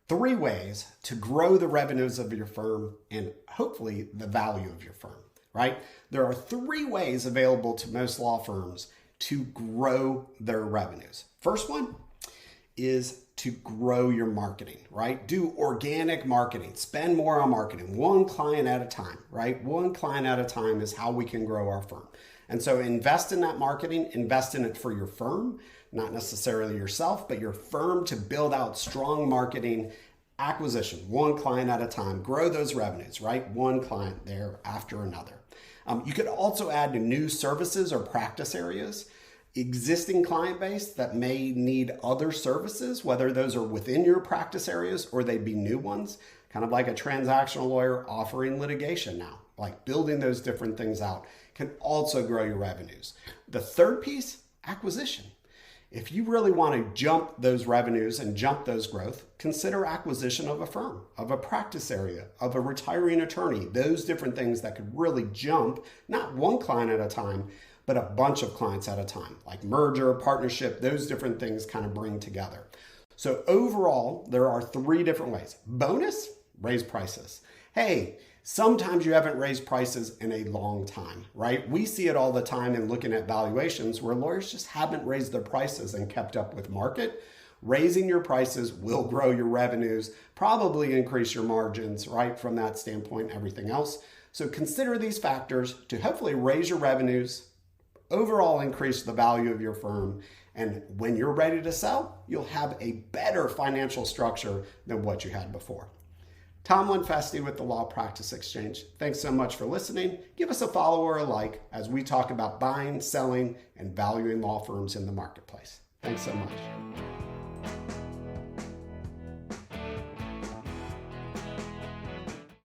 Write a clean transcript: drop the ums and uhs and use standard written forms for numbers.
3 ways to grow the revenues of your firm and hopefully the value of your firm, right? There are 3 ways available to most law firms to grow their revenues. First one is to grow your marketing, right? Do organic marketing, spend more on marketing, one client at a time, right? One client at a time is how we can grow our firm. And so invest in that marketing, invest in it for your firm, not necessarily yourself, but your firm to build out strong marketing acquisition, one client at a time, grow those revenues, right? One client there after another. You could also add new services or practice areas, existing client base that may need other services, whether those are within your practice areas or they'd be new ones, kind of like a transactional lawyer offering litigation now, like building those different things out can also grow your revenues. The third piece, acquisition. If you really want to jump those revenues and jump those growth, consider acquisition of a firm, of a practice area, of a retiring attorney, those different things that could really jump, not one client at a time, but a bunch of clients at a time, like merger, partnership, those different things kind of bring together. So overall, there are 3 different ways. Bonus, raise prices. Hey, sometimes you haven't raised prices in a long time, right? We see it all the time in looking at valuations where lawyers just haven't raised their prices and kept up with market. Raising your prices will grow your revenues, probably increase your margins, right? From that standpoint, everything else. So consider these factors to hopefully raise your revenues, overall increase the value of your firm, and when you're ready to sell, you'll have a better financial structure than what you had before. Tom Lenfestey with the Law Practice Exchange. Thanks so much for listening. Give us a follow or a like as we talk about buying, selling, and valuing law firms in the marketplace. Thanks so much.